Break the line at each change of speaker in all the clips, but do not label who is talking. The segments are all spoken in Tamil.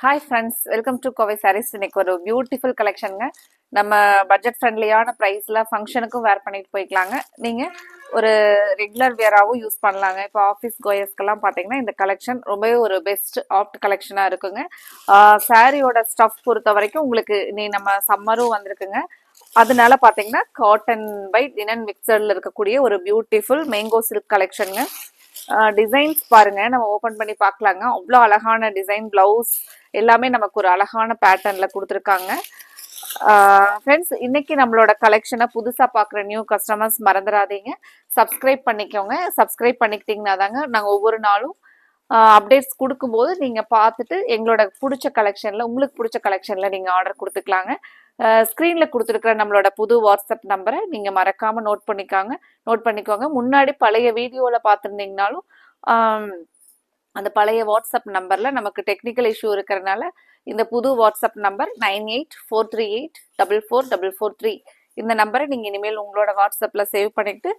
Hi friends, welcome to Kovai sarees. இன்னைக்கு ஒரு பியூட்டிஃபுல் கலெக்ஷனுங்க. நம்ம பட்ஜெட் ஃப்ரெண்ட்லியான ப்ரைஸில் ஃபங்க்ஷனுக்கும் வேர் பண்ணிட்டு போய்க்கலாங்க. நீங்கள் ஒரு ரெகுலர் வேராகவும் யூஸ் பண்ணலாங்க. இப்போ ஆஃபீஸ் கோயர்ஸ்க்கெல்லாம் பார்த்தீங்கன்னா இந்த கலெக்ஷன் ரொம்பவே ஒரு பெஸ்ட் ஆப்ட் கலெக்ஷனாக இருக்குங்க. சாரியோட ஸ்டஃப் பொறுத்த வரைக்கும் உங்களுக்கு நம்ம சம்மரும் வந்திருக்குங்க. அதனால பார்த்தீங்கன்னா காட்டன் பை லினன் மிக்சரில் இருக்கக்கூடிய ஒரு பியூட்டிஃபுல் மேங்கோ சில்க் கலெக்ஷனுங்க. டிசைன்ஸ் பாருங்க, நம்ம ஓபன் பண்ணி பார்க்கலாங்க. அவ்வளோ அழகான டிசைன், பிளவுஸ் எல்லாமே நமக்கு ஒரு அழகான பேட்டர்ன்ல கொடுத்துருக்காங்க. ஃப்ரெண்ட்ஸ், இன்னைக்கு நம்மளோட கலெக்ஷனை புதுசா பார்க்குற நியூ கஸ்டமர்ஸ் மறந்துடாதீங்க, சப்ஸ்கிரைப் பண்ணிக்கோங்க. சப்ஸ்கிரைப் பண்ணிக்கிட்டீங்கன்னா தாங்க நாங்கள் ஒவ்வொரு நாளும் அப்டேட்ஸ் கொடுக்கும்போது நீங்க பார்த்துட்டு எங்களோட பிடிச்ச கலெக்ஷன்ல, உங்களுக்கு பிடிச்ச கலெக்ஷன்ல நீங்க ஆர்டர் கொடுத்துக்கலாங்க. ஸ்க்ரீன்ல கொடுத்துருக்கிற நம்மளோட புது வாட்ஸ்அப் நம்பரை நீங்க மறக்காம நோட் பண்ணிக்கோங்க. முன்னாடி பழைய வீடியோவில் பார்த்துருந்தீங்கனாலும் அந்த பழைய வாட்ஸ்அப் நம்பர்ல நமக்கு டெக்னிக்கல் இஷ்யூ இருக்கிறதுனால இந்த புது வாட்ஸ்அப் நம்பர் 9843844443 இந்த நம்பரை நீங்க இனிமேல் உங்களோட வாட்ஸ்அப்ல சேவ் பண்ணிட்டு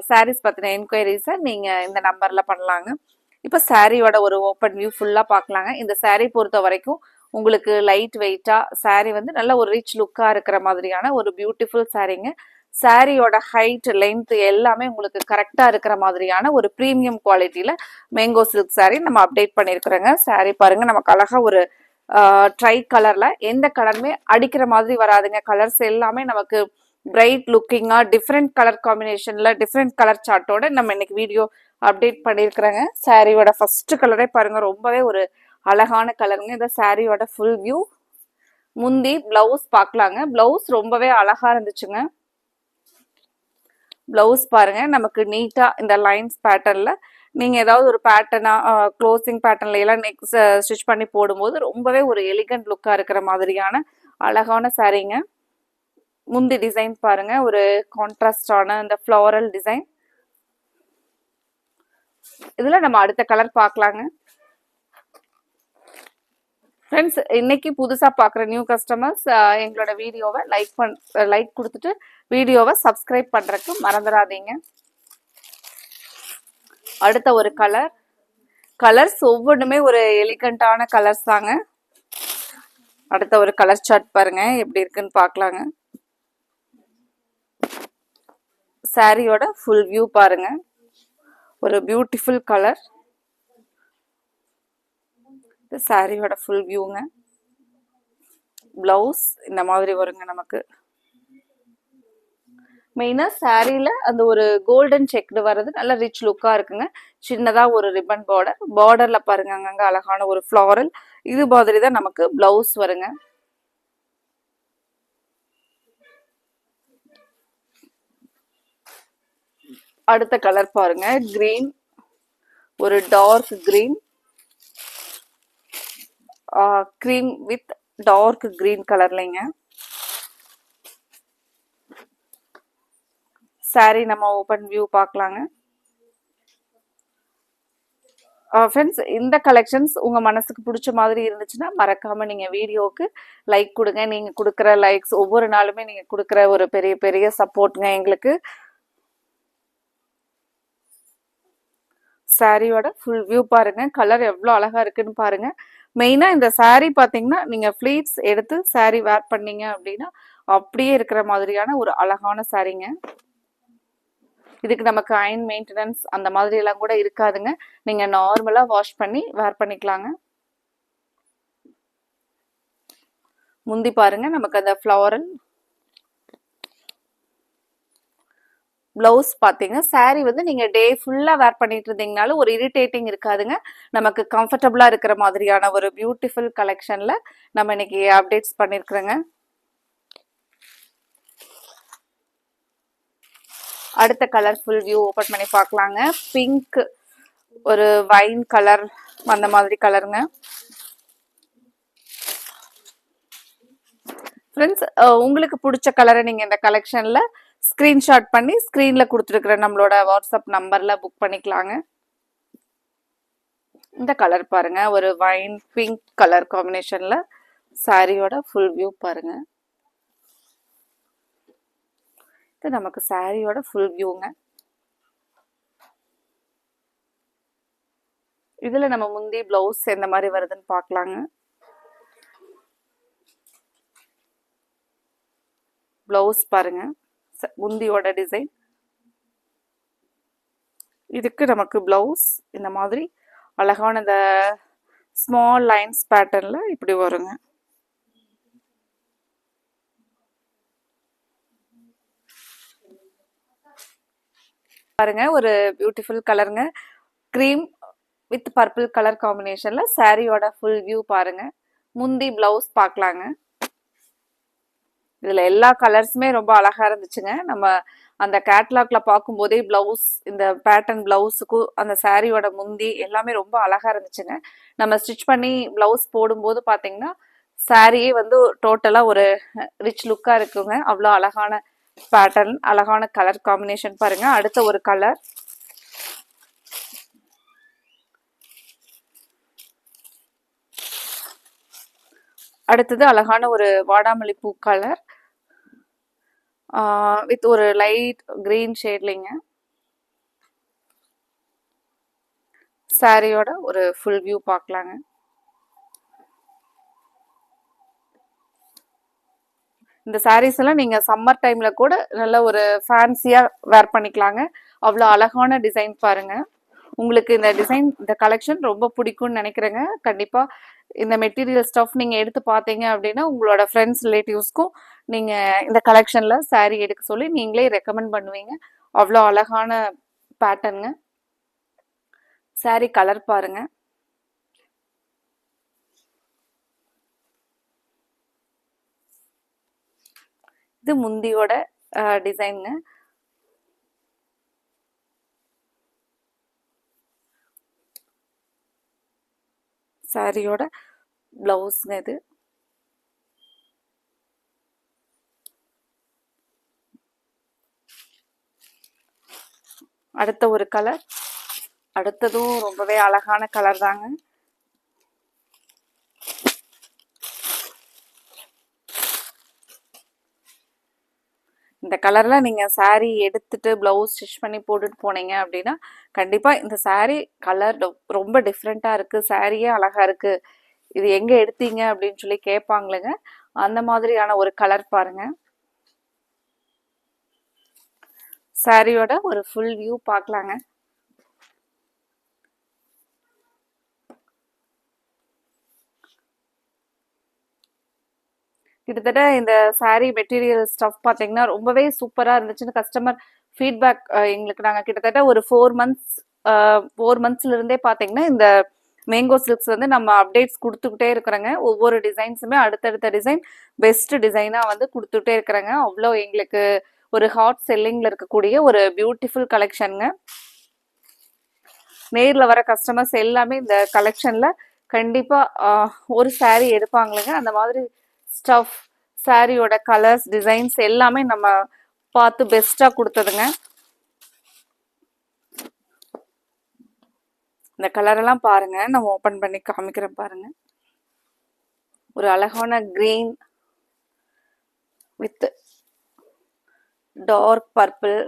சாரீஸ் பத்தின என்கொயரிஸை நீங்க இந்த நம்பர்ல பண்ணலாங்க. இப்போ சாரியோட ஒரு ஓப்பன் வியூ ஃபுல்லா பார்க்கலாங்க. இந்த சாரீ பொறுத்த வரைக்கும் உங்களுக்கு லைட் வெயிட்டா சாரீ வந்து நல்ல ஒரு ரிச் லுக்கா இருக்கிற மாதிரியான ஒரு பியூட்டிஃபுல் சாரீங்க. சாரியோட ஹைட், லென்த் எல்லாமே உங்களுக்கு கரெக்டா இருக்கிற மாதிரியான ஒரு ப்ரீமியம் குவாலிட்டியில மேங்கோ சில்க் சாரீ நம்ம அப்டேட் பண்ணியிருக்கிறோங்க. சாரீ பாருங்க, நமக்கு அழகா ஒரு ட்ரை கலர்ல எந்த கலருமே அடிக்கிற மாதிரி வராதுங்க. கலர்ஸ் எல்லாமே நமக்கு பிரைட் லுக்கிங்கா டிஃப்ரெண்ட் கலர் காம்பினேஷன்ல டிஃப்ரெண்ட் கலர் சார்ட்டோட நம்ம இன்னைக்கு வீடியோ அப்டேட் பண்ணியிருக்கிறேங்க. சாரியோட ஃபர்ஸ்ட் கலரே பாருங்க, ரொம்பவே ஒரு அழகான கலருங்க. இந்த சாரியோட ஃபுல் வியூ. முந்தி பிளவுஸ் பார்க்கலாங்க. பிளவுஸ் ரொம்பவே அழகா இருந்துச்சுங்க. பிளவுஸ் பாருங்க, நமக்கு நீட்டா இந்த லைன்ஸ் பேட்டர்ன்ல நீங்க ஏதாவது ஒரு பேட்டர்னா க்ளோசிங் பேட்டர்ன்ல எல்லாம் நெக்ஸ்ட் ஸ்டிச் பண்ணி போடும்போது ரொம்பவே ஒரு எலிகன்ட் லுக்கா இருக்கிற மாதிரியான அழகான சாரீங்க. முந்தி டிசைன் பாருங்க, ஒரு கான்ட்ராஸ்டான இந்த ஃப்ளோரல் டிசைன். இதுல நம்ம அடுத்த கலர் பார்க்கலாங்க. ஃப்ரெண்ட்ஸ், இன்னைக்கு புதுசா பார்க்குற நியூ கஸ்டமர்ஸ் எங்களோட வீடியோவை லைக் கொடுத்துட்டு வீடியோவை சப்ஸ்கிரைப் பண்றதுக்கு மறந்துடாதீங்க. அடுத்த ஒரு கலர்ஸ் ஒவ்வொன்றுமே ஒரு எலிகண்டான கலர்ஸ் தாங்க. அடுத்த ஒரு கலர் சார்ட் பாருங்க, எப்படி இருக்குன்னு பார்க்கலாங்க. சாரியோட ஃபுல் வியூ பாருங்க, ஒரு பியூட்டிஃபுல் கலர். சாரியோட ஃபுல் வியூங்க. பிளவுஸ் இந்த மாதிரி வருங்க. நமக்கு மெயினா சாரியில அந்த ஒரு கோல்டன் செக்டு வர்றது நல்ல ரிச் லுக்கா இருக்குங்க. சின்னதா ஒரு ரிப்பன் பார்டர்ல பாருங்க, அங்கங்க அழகான ஒரு ஃப்ளாரல். இது மாதிரி தான் நமக்கு பிளவுஸ் வருங்க. அடுத்த கலர் பாருங்க, கிரீன், ஒரு dark green, cream with dark green கலர்லைங்க. சாரி நம்ம ஓபன் வியூ பார்க்கலாங்க. ஃப்ரெண்ட்ஸ், இந்த கலெக்ஷன்ஸ் உங்க மனசுக்கு பிடிச்ச மாதிரி இருந்துச்சுன்னா மறக்காம நீங்க வீடியோவுக்கு லைக் கொடுங்க. நீங்க கொடுக்குற லைக்ஸ் ஒவ்வொரு நாளுமே நீங்க கொடுக்குற ஒரு பெரிய பெரிய சப்போர்ட்டுங்க எங்களுக்கு. சாரியோட ஃபுல் வியூ பாருங்க, கலர் எவ்வளோ அழகா இருக்குன்னு பாருங்க. மெயினா இந்த சாரி பாத்தீங்கன்னா நீங்க ஃபிளீட்ஸ் எடுத்து சாரி வேர் பண்ணீங்க அப்படின்னா அப்படியே இருக்கிற மாதிரியான ஒரு அழகான சாரிங்க. இதுக்கு நமக்கு அயன் மெயின்டெனன்ஸ் அந்த மாதிரி எல்லாம் கூட இருக்காதுங்க. நீங்க நார்மலா வாஷ் பண்ணி வேர் பண்ணிக்கலாங்க. முந்தி பாருங்க, நமக்கு அந்த ஃப்ளவரல் பிளவுஸ் பாத்தீங்க. சாரி வந்து நீங்க டே ஃபுல்லா வேர் பண்ணிட்டு இருந்தீங்கனாலும் ஒரு இரிட்டேட்டிங் இருக்காதுங்க. நமக்கு கம்ஃபர்டபுளா இருக்கிற மாதிரியான ஒரு பியூட்டிஃபுல் கலெக்ஷன்ல நம்ம இன்னைக்கு அப்டேட்ஸ் பண்ணிருக்கிறோங்க. அடுத்த கலர் ஃபுல் வியூ ஓபன் பண்ணி பார்க்கலாங்க. பிங்க், ஒரு வைன் கலர், அந்த மாதிரி கலருங்க. ஃப்ரெண்ட்ஸ், உங்களுக்கு பிடிச்ச கலரை நீங்க இந்த கலெக்ஷன்ல ஸ்கிரீன்ஷாட் பண்ணி ஸ்கிரீன்ல கொடுத்துருக்கிற நம்மளோட வாட்ஸ்அப் நம்பர்ல புக் பண்ணிக்கலாங்க. இந்த கலர் பாருங்க, ஒரு வைன் பிங்க் கலர் காம்பினேஷன்ல சாரியோட ஃபுல் வியூ பாருங்க. இது நமக்கு சாரியோட ஃபுல் வியூங்க. இதுல நம்ம முந்தி பிளவுஸ் எந்த மாதிரி வருதுன்னு பார்க்கலாங்க. ப்ளவுஸ் பாருங்க, முந்தியோட டிசைன். இதுக்கு நமக்கு ப்ளவுஸ் இந்த மாதிரி அழகான இந்த ஸ்மால் லைன்ஸ் பேட்டர்ன்ல இப்படி வருங்க. பாருங்க, ஒரு பியூட்டிஃபுல் கலருங்க. க்ரீம் வித் பர்பிள் கலர் காம்பினேஷன்ல சாரியோட ஃபுல் வியூ பாருங்க. முந்தி பிளவுஸ் பார்க்கலாங்க. இதுல எல்லா கலர்ஸுமே ரொம்ப அழகா இருந்துச்சுங்க. நம்ம அந்த கேட்லாக்ல பார்க்கும்போதே பிளவுஸ், இந்த பேட்டர்ன் பிளவுஸுக்கும் அந்த சாரியோட முந்தி எல்லாமே ரொம்ப அழகா இருந்துச்சுங்க. நம்ம ஸ்டிச் பண்ணி பிளவுஸ் போடும்போது பார்த்தீங்கன்னா சாரியே வந்து டோட்டலா ஒரு ரிச் லுக்கா இருக்குங்க. அவ்வளோ அழகான பேட்டர்ன், அழகான கலர் காம்பினேஷன் பாருங்க. அடுத்த ஒரு கலர், அடுத்தது அழகான ஒரு வாடாமல்லி பூ கலர் வித் ஒரு லைட் கிரீன் ஷேட்லிங்க. சாரியோட ஒரு ஃபுல் வியூ பார்க்கலாங்க. இந்த சாரீஸ் எல்லாம் நீங்க சம்மர் டைம்ல கூட நல்ல ஒரு ஃபேன்சியா வேர் பண்ணிக்கலாங்க. அவ்வளோ அழகான டிசைன் பாருங்க. உங்களுக்கு இந்த டிசைன், இந்த கலெக்ஷன் ரொம்ப பிடிக்கும்னு நினைக்கிறேங்க. கண்டிப்பா இந்த மெட்டீரியல் ஸ்டஃப் நீங்க எடுத்து பார்த்தீங்க அப்படின்னா உங்களோட ஃப்ரெண்ட்ஸ் ரிலேட்டிவ்ஸ்க்கும் நீங்க இந்த கலெக்ஷன்ல சாரீ எடுக்க சொல்லி நீங்களே ரெக்கமெண்ட் பண்ணுவீங்க. அவ்வளோ அழகான பேட்டர்னுங்க. சாரீ கலர் பாருங்க. இது முந்தியோட டிசைனுங்க. சாரியோட பிளவுஸ்ங்க இது. அடுத்த ஒரு கலர், அடுத்ததும் ரொம்பவே அழகான கலர் தாங்க. இந்த கலர்ல நீங்க சாரீ எடுத்துட்டு பிளவுஸ் ஸ்டிச் பண்ணி போட்டுட்டு போனீங்க அப்படின்னா கண்டிப்பா இந்த சாரீ கலர் ரொம்ப டிஃப்ரெண்டா இருக்கு, சாரியே அழகா இருக்கு, இது எங்க எடுத்தீங்க அப்படின்னு சொல்லி கேட்பாங்களுங்க. அந்த மாதிரியான ஒரு கலர் பாருங்க. சாரியோட ஒரு ஃபுல் வியூ பார்க்கலாங்க. கிட்டத்தட்ட இந்த சாரீ மெட்டீரியல் ஸ்டஃப் பார்த்தீங்கன்னா ரொம்பவே சூப்பராக இருந்துச்சுன்னு கஸ்டமர் ஃபீட்பேக் எங்களுக்கு நாங்கள் கிட்டத்தட்ட ஒரு 4 மந்த்ஸ்ல இருந்தே பார்த்தீங்கன்னா இந்த மேங்கோ சில்க்ஸ் வந்து நம்ம அப்டேட்ஸ் கொடுத்துக்கிட்டே இருக்கிறோங்க. ஒவ்வொரு டிசைன்ஸுமே அடுத்தடுத்த டிசைன் பெஸ்ட் டிசைனாக வந்து கொடுத்துட்டே இருக்கிறேங்க. அவ்வளோ எங்களுக்கு ஒரு ஹாட் செல்லிங்கில் இருக்கக்கூடிய ஒரு பியூட்டிஃபுல் கலெக்ஷனுங்க. நேரில் வர கஸ்டமர்ஸ் எல்லாமே இந்த கலெக்ஷனில் கண்டிப்பாக ஒரு சாரீ எடுப்பாங்களுங்க. அந்த மாதிரி ஸ்டஃப், சாரியோட கலர்ஸ், டிசைன்ஸ் எல்லாமே நம்ம பார்த்து பெஸ்ட்டாக கொடுத்ததுங்க. இந்த கலரெல்லாம் பாருங்க, நம்ம ஓப்பன் பண்ணி காமிக்கிறேன் பாருங்க. ஒரு அழகான கிரீன் வித் டார்க் பர்பிள்.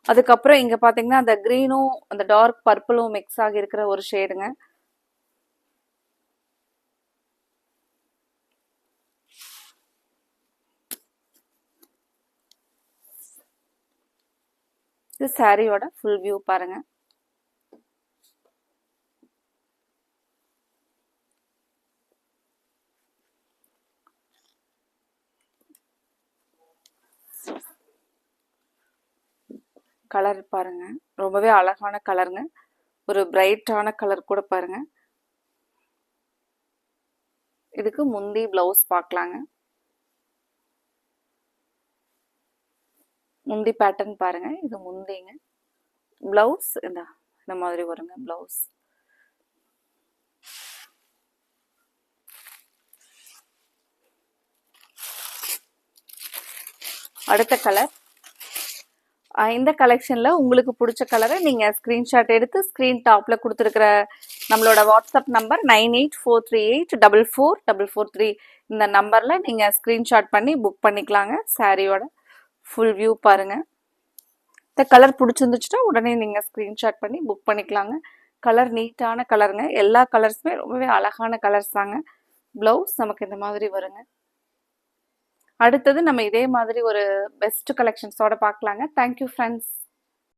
அதுக்கப்புறம் இங்க பாத்தீங்கன்னா அந்த கிரீனும் அந்த டார்க் பர்பிளும் மிக்ஸ் ஆகி இருக்கிற ஒரு ஷேடுங்க. இது சாரியோட ஃபுல் வியூ பாருங்க. கலர் பாருங்க, ரொம்பவே அழகான கலருங்க. ஒரு பிரைட்டான கலர் கூட பாருங்க. இதுக்கு முந்தி பிளவுஸ் பார்க்கலாங்க. முந்தி பேட்டர்ன் பாருங்க, இது முந்திங்க. பிளவுஸ் இந்த மாதிரி வருங்க பிளவுஸ். அடுத்த கலர், இந்த கலெக்ஷன்ல உங்களுக்கு பிடிச்ச கலரை நீங்க ஸ்கிரீன்ஷாட் எடுத்து ஸ்கிரீன் டாப்ல கொடுத்துருக்கிற நம்மளோட வாட்ஸ்அப் நம்பர் 9843844443 இந்த நம்பர்ல நீங்க ஸ்கிரீன்ஷாட் பண்ணி புக் பண்ணிக்கலாங்க. சாரியோட ஃபுல் வியூ பாருங்க. இந்த கலர் பிடிச்சிருந்துச்சுன்னா உடனே நீங்க ஸ்கிரீன்ஷாட் பண்ணி புக் பண்ணிக்கலாங்க. கலர் நீட்டான கலருங்க. எல்லா கலர்ஸுமே ரொம்பவே அழகான கலர்ஸ் தாங்க. பிளவுஸ் நமக்கு இந்த மாதிரி வருங்க. அடுத்தது நம்ம இதே மாதிரி ஒரு பெஸ்ட் கலெக்ஷன்ஸோட பார்க்கலாங்க. Thank you friends.